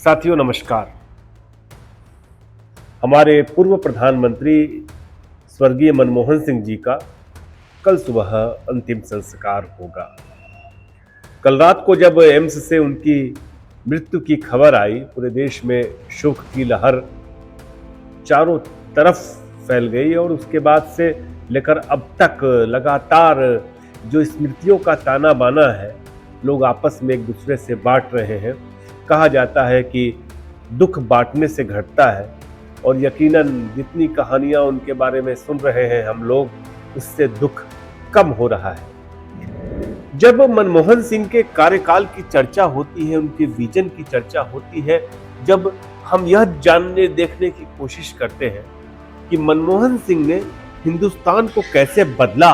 साथियों नमस्कार। हमारे पूर्व प्रधानमंत्री स्वर्गीय मनमोहन सिंह जी का कल सुबह अंतिम संस्कार होगा। कल रात को जब एम्स से उनकी मृत्यु की खबर आई, पूरे देश में शोक की लहर चारों तरफ फैल गई और उसके बाद से लेकर अब तक लगातार जो स्मृतियों का ताना बाना है, लोग आपस में एक दूसरे से बांट रहे हैं। कहा जाता है कि दुख बांटने से घटता है और यकीनन जितनी कहानियां उनके बारे में सुन रहे हैं हम लोग, उससे दुख कम हो रहा है। जब मनमोहन सिंह के कार्यकाल की चर्चा होती है, उनके विजन की चर्चा होती है, जब हम यह जानने देखने की कोशिश करते हैं कि मनमोहन सिंह ने हिंदुस्तान को कैसे बदला,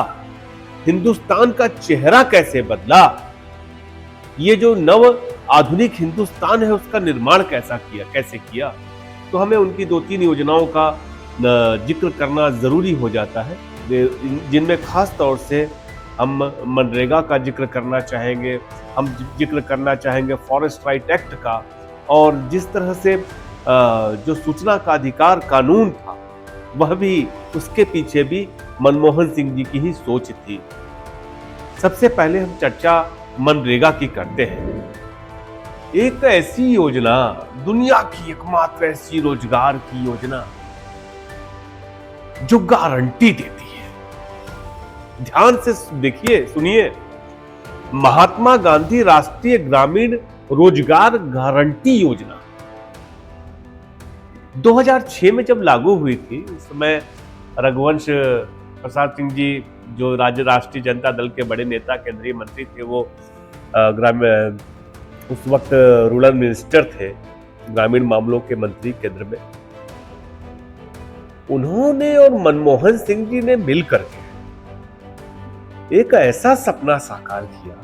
हिंदुस्तान का चेहरा कैसे बदला, ये जो नव आधुनिक हिंदुस्तान है उसका निर्माण कैसे किया, तो हमें उनकी 2-3 योजनाओं का जिक्र करना जरूरी हो जाता है, जिनमें खास तौर से हम मनरेगा का जिक्र करना चाहेंगे, हम जिक्र करना चाहेंगे फॉरेस्ट राइट एक्ट का, और जिस तरह से जो सूचना का अधिकार कानून था, वह भी, उसके पीछे भी मनमोहन सिंह जी की ही सोच थी। सबसे पहले हम चर्चा मनरेगा की करते हैं। एक ऐसी योजना, दुनिया की एकमात्र ऐसी रोजगार की योजना जो गारंटी देती है। ध्यान से देखिए, सुनिए, महात्मा गांधी राष्ट्रीय ग्रामीण रोजगार गारंटी योजना 2006 में जब लागू हुई थी, उस समय रघुवंश प्रसाद सिंह जी जो राष्ट्रीय जनता दल के बड़े नेता, केंद्रीय मंत्री थे, वो ग्रामीण, उस वक्त रूरल मिनिस्टर थे, ग्रामीण मामलों के मंत्री केंद्र में। उन्होंने और मनमोहन सिंह जी ने मिलकर के एक ऐसा सपना साकार किया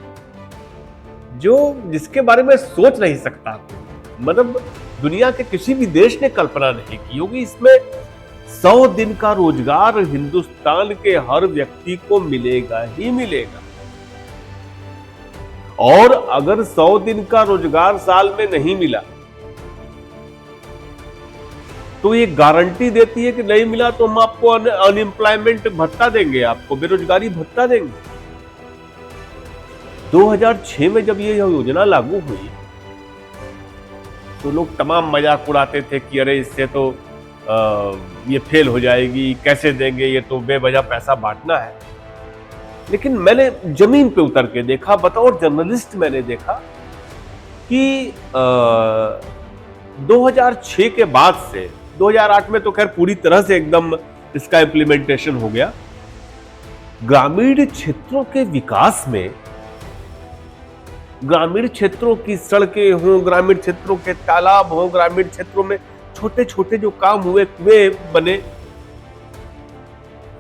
जो जिसके बारे में सोच नहीं सकता, मतलब दुनिया के किसी भी देश ने कल्पना नहीं की होगी। इसमें 100 दिन का रोजगार हिंदुस्तान के हर व्यक्ति को मिलेगा ही मिलेगा, और अगर 100 दिन का रोजगार साल में नहीं मिला तो ये गारंटी देती है कि नहीं मिला तो हम आपको अनएम्प्लॉयमेंट भत्ता देंगे, आपको बेरोजगारी भत्ता देंगे। 2006 में जब ये योजना लागू हुई तो लोग तमाम मजाक उड़ाते थे कि अरे इससे तो ये फेल हो जाएगी, कैसे देंगे, ये तो बेवजह पैसा बांटना है। लेकिन मैंने जमीन पे उतर के देखा, बतौर जर्नलिस्ट मैंने देखा कि 2006 के बाद से 2008 में तो खैर पूरी तरह से एकदम इसका इम्प्लीमेंटेशन हो गया। ग्रामीण क्षेत्रों के विकास में, ग्रामीण क्षेत्रों की सड़कें हों, ग्रामीण क्षेत्रों के तालाब हों, ग्रामीण क्षेत्रों में छोटे छोटे जो काम हुए, कुएं बने,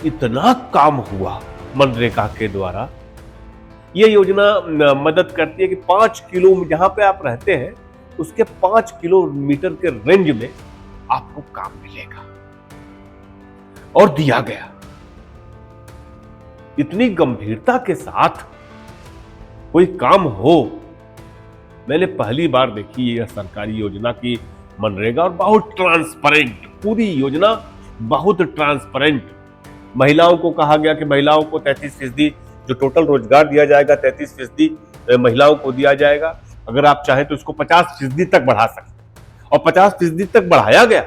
इतना काम हुआ मनरेगा के द्वारा। यह योजना मदद करती है कि 5 किलो, जहां पे आप रहते हैं उसके 5 किलोमीटर के रेंज में आपको काम मिलेगा, और दिया गया। इतनी गंभीरता के साथ कोई काम हो, मैंने पहली बार देखी यह सरकारी योजना की मनरेगा, और बहुत ट्रांसपेरेंट, पूरी योजना बहुत ट्रांसपेरेंट। महिलाओं को कहा गया कि महिलाओं को 33% जो टोटल रोजगार दिया जाएगा, 33% महिलाओं को दिया जाएगा। अगर आप चाहें तो इसको 50% तक बढ़ा सकते हैं, और 50% तक बढ़ाया गया।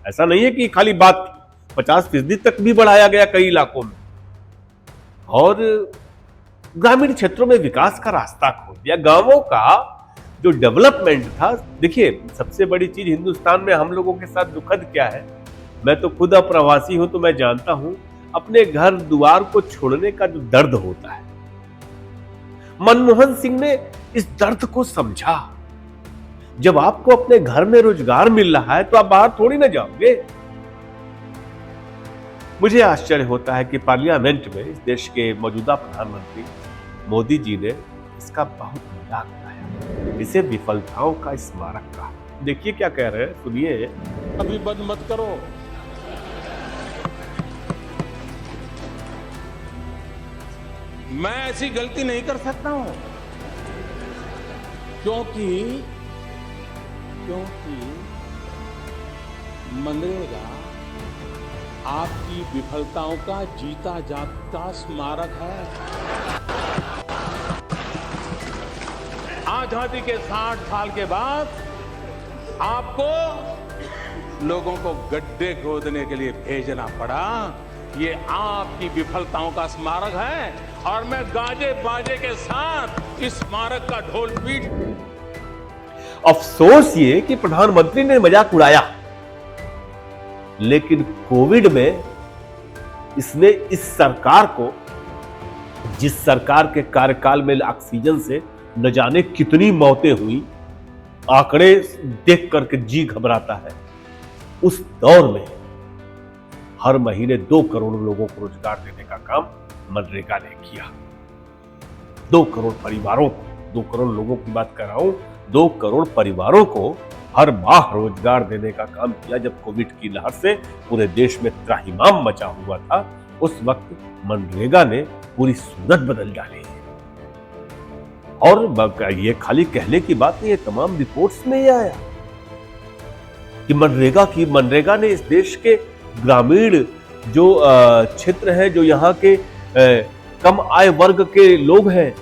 ऐसा नहीं है कि खाली बात, 50% तक भी बढ़ाया गया कई इलाकों में, और ग्रामीण क्षेत्रों में विकास का रास्ता खोल दिया। गांवों का जो डेवलपमेंट था, देखिए सबसे बड़ी चीज हिंदुस्तान में हम लोगों के साथ दुखद क्या है, मैं तो खुद अप्रवासी हूं तो मैं जानता हूं अपने घर द्वार को छोड़ने का जो दर्द होता है। मनमोहन सिंह ने इस दर्द को समझा। जब आपको अपने घर में रोजगार मिल रहा है तो आप बाहर थोड़ी ना जाओगे। मुझे आश्चर्य होता है कि पार्लियामेंट में इस देश के मौजूदा प्रधानमंत्री मोदी जी ने इसका बहुत मजाक उड़ाया, इसे विफलताओं का स्मारक कहा। देखिए क्या कह रहे हैं, सुनिए। अभी बंद मत करो, मैं ऐसी गलती नहीं कर सकता हूं, क्योंकि क्योंकि मनरेगा आपकी विफलताओं का जीता जागता स्मारक है। आजादी के 60 साल के बाद आपको लोगों को गड्ढे खोदने के लिए भेजना पड़ा। ये आपकी विफलताओं का स्मारक है और मैं गाजे बाजे के साथ इस स्मारक का ढोल पीट। अफसोस ये कि प्रधानमंत्री ने मजाक उड़ाया, लेकिन कोविड में इसने इस सरकार को, जिस सरकार के कार्यकाल में ऑक्सीजन से न जाने कितनी मौतें हुई, आंकड़े देख करके जी घबराता है, उस दौर में हर महीने 2 करोड़ लोगों को रोजगार देने का काम मनरेगा ने किया। 2 करोड़ परिवारों को, 2 करोड़ लोगों की बात कर रहा हूं, 2 करोड़ परिवारों को हर माह रोजगार देने का काम किया। जब कोविड की लहर से पूरे देश में त्राहिमाम मचा हुआ था, उस वक्त मनरेगा ने पूरी सूरत बदल डाली। और ये खाली कहने की बात नहीं है, तमाम रिपोर्ट्स में ये आया कि मनरेगा ने इस देश के ग्रामीण जो क्षेत्र है, जो यहाँ के कम आय वर्ग के लोग हैं,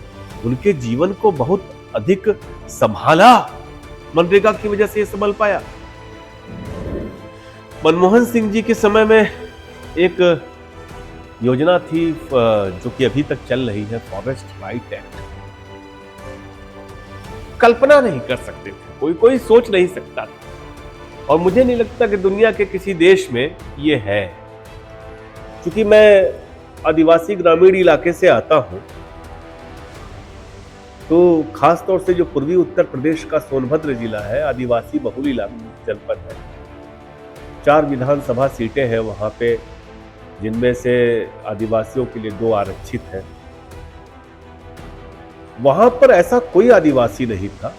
उनके जीवन को बहुत अधिक संभाला। मनरेगा की वजह से ये संभल पाया। मनमोहन सिंह जी के समय में एक योजना थी जो कि अभी तक चल रही है, फॉरेस्ट राइट एक्ट। कल्पना नहीं कर सकते थे, कोई सोच नहीं सकता था, और मुझे नहीं लगता कि दुनिया के किसी देश में ये है। क्योंकि मैं आदिवासी ग्रामीण इलाके से आता हूं, तो खास तौर से जो पूर्वी उत्तर प्रदेश का सोनभद्र जिला है, आदिवासी बहुल जनपद है। 4 विधानसभा सीटें हैं वहां पे, जिनमें से आदिवासियों के लिए 2 आरक्षित हैं। वहां पर ऐसा कोई आदिवासी नहीं था,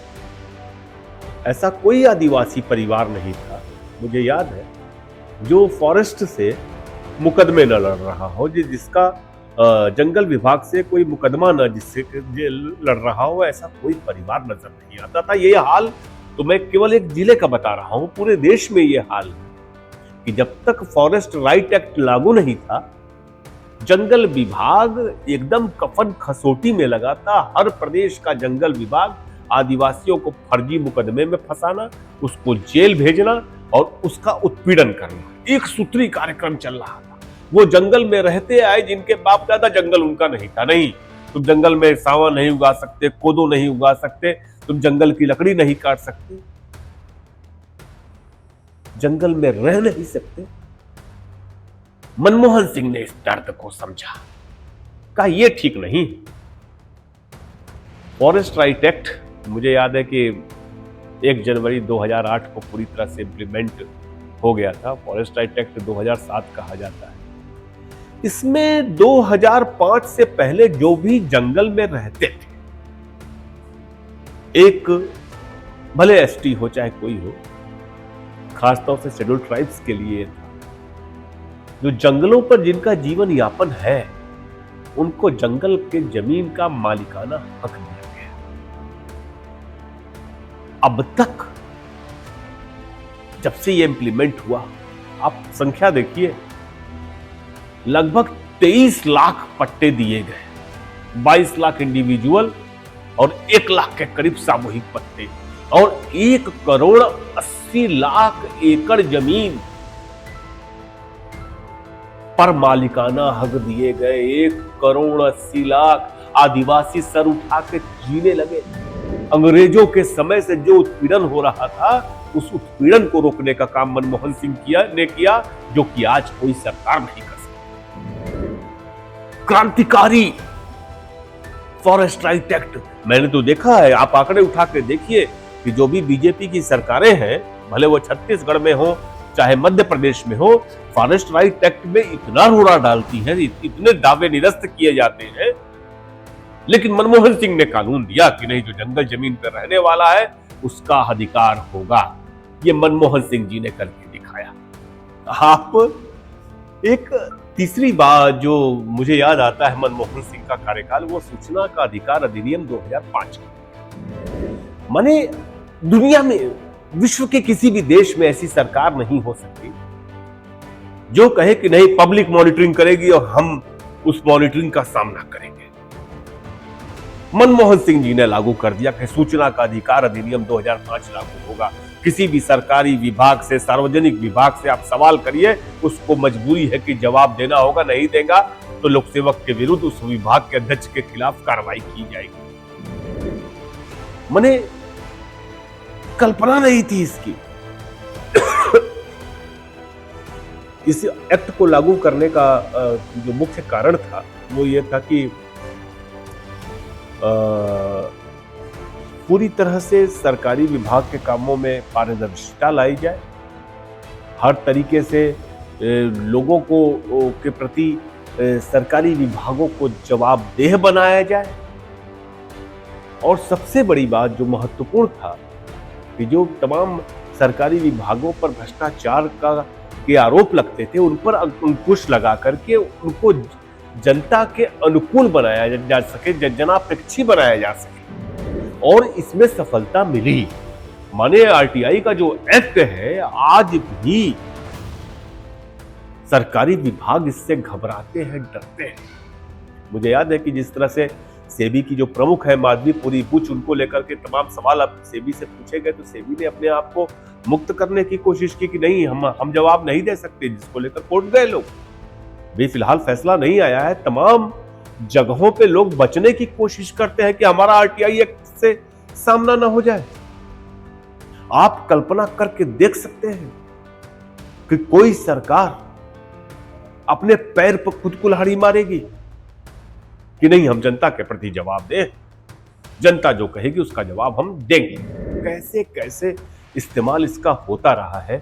ऐसा कोई आदिवासी परिवार नहीं था, मुझे याद है, जो फॉरेस्ट से मुकदमे न लड़ रहा हो, जिसका जंगल विभाग से कोई मुकदमा न जिससे लड़ रहा हो, ऐसा कोई परिवार नजर नहीं आता था। ये हाल तो मैं केवल एक जिले का बता रहा हूं, पूरे देश में ये हाल कि जब तक फॉरेस्ट राइट एक्ट लागू नहीं था, जंगल विभाग एकदम कफन खसोटी में लगा था। हर प्रदेश का जंगल विभाग आदिवासियों को फर्जी मुकदमे में फंसाना, उसको जेल भेजना और उसका उत्पीड़न करना, एक सूत्री कार्यक्रम चल रहा था। वो जंगल में रहते आए जिनके बाप दादा, जंगल उनका नहीं था। नहीं, तुम जंगल में सावा नहीं उगा सकते, कोदो नहीं उगा सकते, तुम जंगल की लकड़ी नहीं काट सकते, जंगल में रह नहीं सकते। मनमोहन सिंह ने इस दर्द को समझा, कहा यह ठीक नहीं। फॉरेस्ट राइट एक्ट, मुझे याद है कि 1 जनवरी 2008 को पूरी तरह से इंप्लीमेंट हो गया था। फॉरेस्ट राइट एक्ट 2007 कहा जाता है। इसमें 2005 से पहले जो भी जंगल में रहते थे, एक भले एसटी हो चाहे कोई हो, खासतौर से शेड्यूल्ड ट्राइब्स के लिए था, जो जंगलों पर जिनका जीवन यापन है, उनको जंगल के जमीन का मालिकाना हक दिया गया। अब तक जब से ये इंप्लीमेंट हुआ, आप संख्या देखिए, लगभग 23 लाख पट्टे दिए गए, 22 लाख इंडिविजुअल और 1 लाख के करीब सामूहिक पट्टे, और 1 करोड़ 80 लाख एकड़ जमीन पर मालिकाना हक दिए गए। 1 करोड़ 80 लाख आदिवासी सर उठा के जीने लगे। अंग्रेजों के समय से जो उत्पीड़न हो रहा था, उस उत्पीड़न को रोकने का काम मनमोहन सिंह ने किया, जो कि आज कोई सरकार नहीं कर सकती। क्रांतिकारी फॉरेस्ट राइट एक्ट, मैंने तो देखा है, आप आंकड़े उठा के देखिए कि जो भी बीजेपी की सरकारें हैं, भले वो छत्तीसगढ़ में हो चाहे मध्य प्रदेश में हो, फॉरेस्ट राइट एक्ट में इतना रोड़ा डालती है, इतने दावे निरस्त किए जाते हैं, लेकिन मनमोहन सिंह ने कानून दिया कि नहीं, जो जंगल जमीन पर रहने वाला है उसका अधिकार होगा। ये मनमोहन सिंह जी ने करके दिखाया। आप एक तीसरी बात जो मुझे याद आता है मनमोहन सिंह का कार्यकाल, वो सूचना का अधिकार अधिनियम 2005। माने दुनिया में विश्व के किसी भी देश में ऐसी सरकार नहीं हो सकती जो कहे कि नहीं पब्लिक मॉनिटरिंग करेगी और हम उस मॉनिटरिंग का सामना करेंगे। मनमोहन सिंह जी ने लागू कर दिया कि सूचना का अधिकार अधिनियम 2005 लागू होगा। किसी भी सरकारी विभाग से, सार्वजनिक विभाग से आप सवाल करिए, उसको मजबूरी है कि जवाब देना होगा, नहीं देगा तो लोक सेवक के विरुद्ध उस विभाग के अध्यक्ष के खिलाफ कार्रवाई की जाएगी। मैंने कल्पना नहीं थी इसकी। इस एक्ट को लागू करने का जो मुख्य कारण था वो ये था कि पूरी तरह से सरकारी विभाग के कामों में पारदर्शिता लाई जाए, हर तरीके से लोगों को के प्रति सरकारी विभागों को जवाबदेह बनाया जाए, और सबसे बड़ी बात जो महत्वपूर्ण था कि जो तमाम सरकारी विभागों पर भ्रष्टाचार के आरोप लगते थे उन पर अंकुश लगा करके उनको जनता के अनुकूल बनाया जा सके, जनापेक्षी बनाया जा सके, और इसमें सफलता मिली। माने आरटीआई का जो एक्ट है आज भी सरकारी विभाग इससे घबराते हैं, डरते हैं। मुझे याद है कि जिस तरह से सेबी की जो प्रमुख है माधवी पुरी बुच, उनको लेकर के तमाम सवाल अब सेबी से पूछे गए तो सेबी ने अपने आप को मुक्त करने की कोशिश की कि नहीं हम जवाब नहीं दे सकते, जिसको लेकर कोर्ट गए लोग। भी फिलहाल फैसला नहीं आया है। तमाम जगहों पे लोग बचने की कोशिश करते हैं कि हमारा आरटीआई एक्ट से सामना ना हो जाए। आप कल्पना करके देख सकते हैं कि कोई सरकार अपने पैर पर खुद कुल्हाड़ी मारेगी कि नहीं हम जनता के प्रति जवाब दें, जनता जो कहेगी उसका जवाब हम देंगे। कैसे कैसे इस्तेमाल इसका होता रहा है।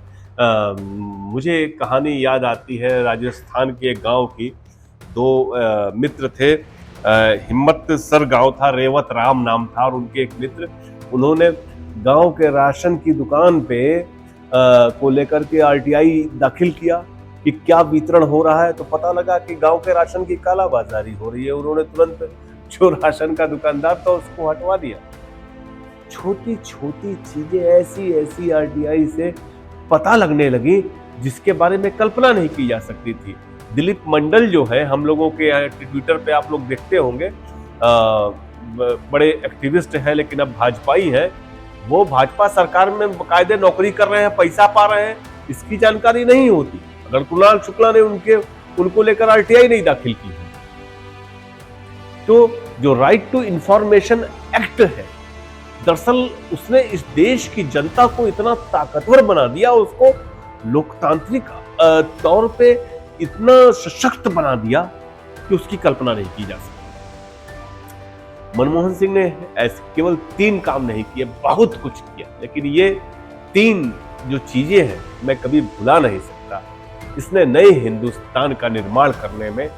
मुझे कहानी याद आती है राजस्थान के एक गांव की। दो मित्र थे, हिम्मत सर गांव था, रेवत राम नाम था, और उनके एक मित्र, उन्होंने गांव के राशन की दुकान पे को लेकर के आरटीआई दाखिल किया कि क्या वितरण हो रहा है, तो पता लगा कि गांव के राशन की कालाबाजारी हो रही है। उन्होंने तुरंत जो राशन का दुकानदार था उसको हटवा दिया। छोटी छोटी चीजें ऐसी ऐसी आरटीआई से पता लगने लगी जिसके बारे में कल्पना नहीं की जा सकती थी। दिलीप मंडल जो है, हम लोगों के ट्विटर पे आप लोग देखते होंगे, बड़े एक्टिविस्ट हैं लेकिन अब भाजपाई है। वो भाजपा सरकार में बाकायदे नौकरी कर रहे हैं, पैसा पा रहे हैं, इसकी जानकारी नहीं होती। अगर कुणाल शुक्ला ने उनको लेकर आरटीआई नहीं दाखिल की है, तो जो राइट टू इंफॉर्मेशन एक्ट है, दरअसल उसने इस देश की जनता को इतना ताकतवर बना दिया, उसको लोकतांत्रिक तौर पे इतना सशक्त बना दिया कि उसकी कल्पना नहीं की जा सकती। मनमोहन सिंह ने ऐसे केवल 3 काम नहीं किए, बहुत कुछ किया, लेकिन ये 3 जो चीजें हैं मैं कभी भुला नहीं सकता। इसने नए हिंदुस्तान का निर्माण करने में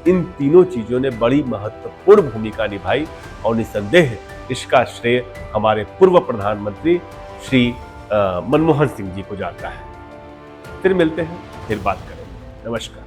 इन तीनों चीजों ने बड़ी महत्वपूर्ण भूमिका निभाई, और निसंदेह इसका श्रेय हमारे पूर्व प्रधानमंत्री श्री मनमोहन सिंह जी को जाता है। फिर मिलते हैं, फिर बात करेंगे। नमस्कार।